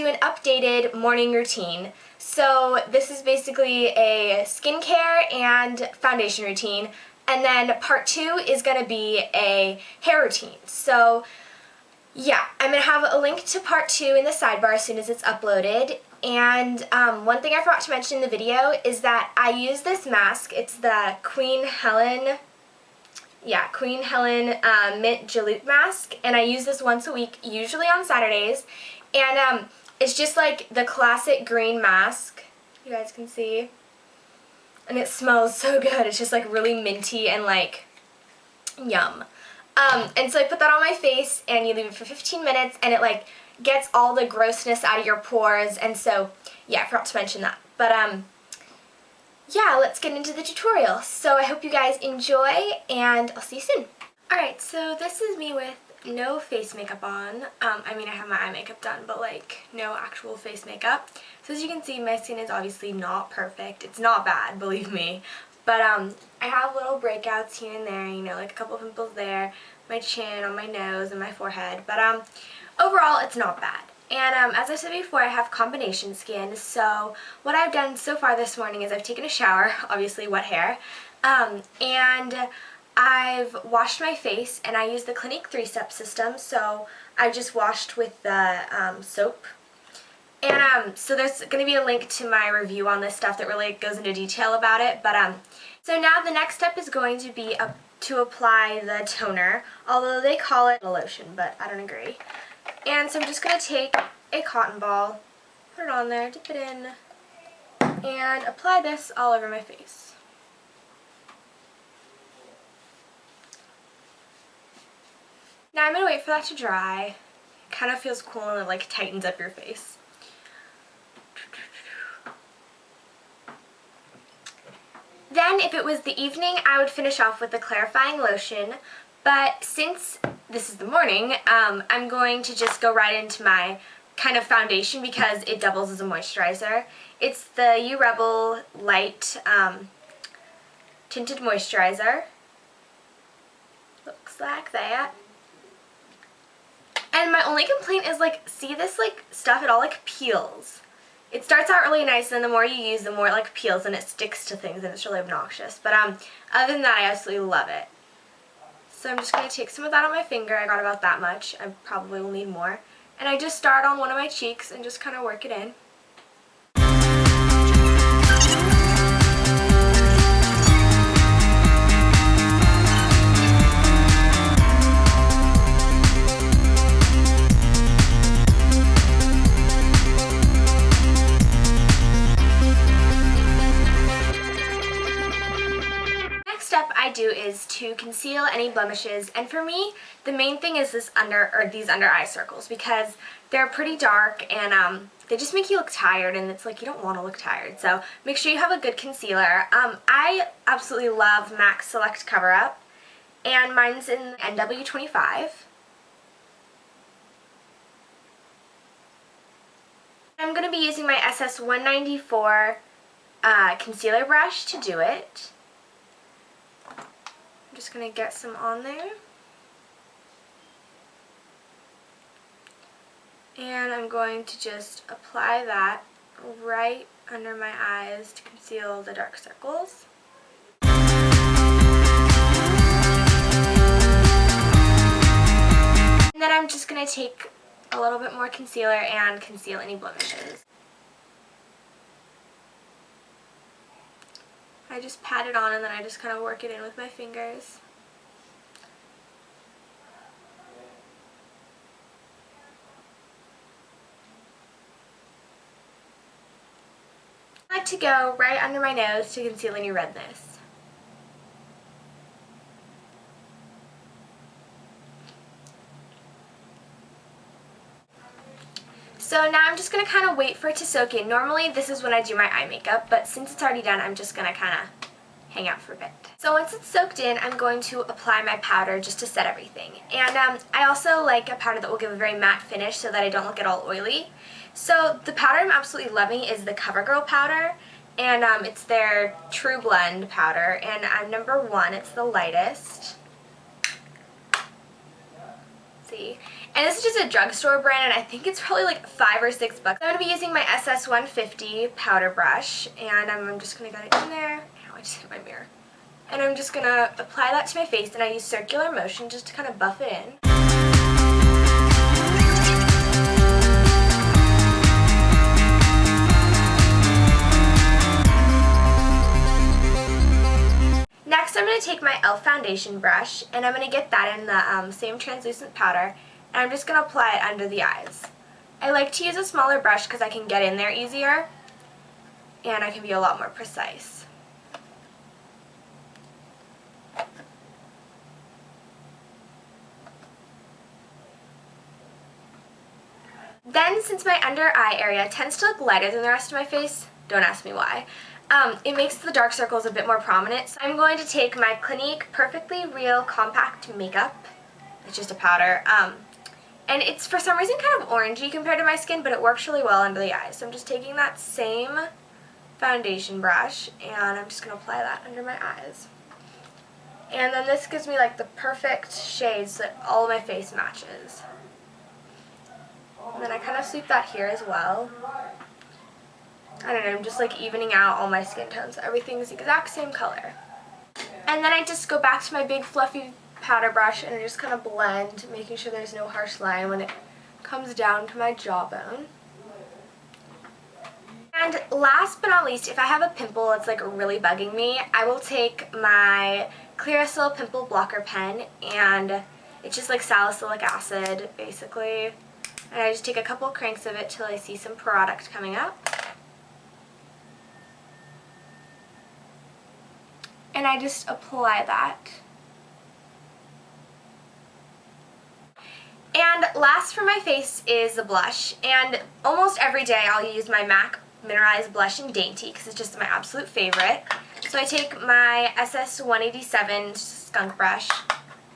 do an updated morning routine. So this is basically a skincare and foundation routine, and then part 2 is going to be a hair routine. So yeah, I'm going to have a link to part 2 in the sidebar as soon as it's uploaded. And one thing I forgot to mention in the video is that I use this mask. It's the Queen Helen Mint Jeloupe mask, and I use this once a week, usually on Saturdays. And it's just like the classic green mask, you guys can see. And it smells so good. It's just like really minty and like yum. And so I put that on my face and you leave it for 15 minutes and it like gets all the grossness out of your pores. And so yeah, I forgot to mention that. But yeah, let's get into the tutorial. So I hope you guys enjoy and I'll see you soon. Alright, so this is me with no face makeup on. I mean, I have my eye makeup done, but like no actual face makeup. So as you can see, my skin is obviously not perfect. It's not bad, believe me. But I have little breakouts here and there, you know, like a couple pimples there, my chin, on my nose, and my forehead. But overall, it's not bad. And as I said before, I have combination skin, so what I've done so far this morning is I've taken a shower, obviously wet hair, and I've washed my face, and I use the Clinique 3-step system, so I just washed with the soap. And so there's going to be a link to my review on this stuff that really goes into detail about it. But so now the next step is going to be to apply the toner, although they call it a lotion, but I don't agree. And so I'm just going to take a cotton ball, put it on there, dip it in, and apply this all over my face. Now I'm going to wait for that to dry. It kind of feels cool and it like tightens up your face. Then if it was the evening, I would finish off with the clarifying lotion, but since this is the morning, I'm going to just go right into my kind of foundation because it doubles as a moisturizer. It's the Rebel Lite Tinted Moisturizer. Looks like that. And my only complaint is like, see this like stuff, it all like peels. It starts out really nice, and the more you use, the more it like peels and it sticks to things, and it's really obnoxious. But other than that, I absolutely love it. So I'm just going to take some of that on my finger. I got about that much. I probably will need more. And I just start on one of my cheeks and just kind of work it in. I do is to conceal any blemishes, and for me the main thing is these under eye circles because they're pretty dark and they just make you look tired, and it's like you don't want to look tired, so make sure you have a good concealer. I absolutely love MAC Select Cover Up, and mine's in NW25. I'm going to be using my SS194 concealer brush to do it. I'm just going to get some on there. And I'm going to just apply that right under my eyes to conceal the dark circles. And then I'm just going to take a little bit more concealer and conceal any blemishes. I just pat it on and then I just kind of work it in with my fingers. I like to go right under my nose to conceal any redness. So now I'm just going to kind of wait for it to soak in. Normally this is when I do my eye makeup, but since it's already done, I'm just going to kind of hang out for a bit. So once it's soaked in, I'm going to apply my powder just to set everything. And I also like a powder that will give a very matte finish so that I don't look at all oily. So the powder I'm absolutely loving is the Covergirl powder, and it's their True Blend powder, and I'm number 1. It's the lightest. See? And this is just a drugstore brand, and I think it's probably like $5 or $6. I'm going to be using my SS150 powder brush, and I'm just going to get it in there. Ow, I just hit my mirror. And I'm just going to apply that to my face, and I use circular motion just to kind of buff it in. Next, I'm going to take my e.l.f. foundation brush, and I'm going to get that in the same translucent powder, and I'm just going to apply it under the eyes. I like to use a smaller brush because I can get in there easier, and I can be a lot more precise. Then, since my under eye area tends to look lighter than the rest of my face, don't ask me why, it makes the dark circles a bit more prominent. So I'm going to take my Clinique Perfectly Real Compact Makeup. It's just a powder. And it's for some reason kind of orangey compared to my skin, but it works really well under the eyes. So I'm just taking that same foundation brush, and I'm just going to apply that under my eyes. And then this gives me like the perfect shade so that all of my face matches. And then I kind of sweep that here as well. I don't know, I'm just like evening out all my skin tones so everything's the exact same color. And then I just go back to my big fluffy powder brush and I just kind of blend, making sure there's no harsh line when it comes down to my jawbone. And last but not least, if I have a pimple that's like really bugging me, I will take my Clearasil Pimple Blocker Pen, and it's just like salicylic acid basically. And I just take a couple cranks of it till I see some product coming up. And I just apply that. And last for my face is the blush. And almost every day I'll use my MAC Mineralized Blush in Dainty because it's just my absolute favorite. So I take my SS187 skunk brush,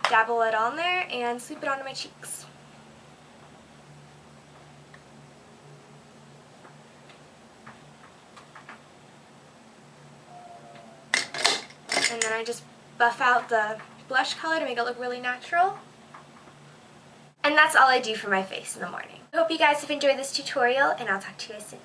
dabble it on there, and sweep it onto my cheeks. And then I just buff out the blush color to make it look really natural. And that's all I do for my face in the morning. I hope you guys have enjoyed this tutorial, and I'll talk to you guys soon.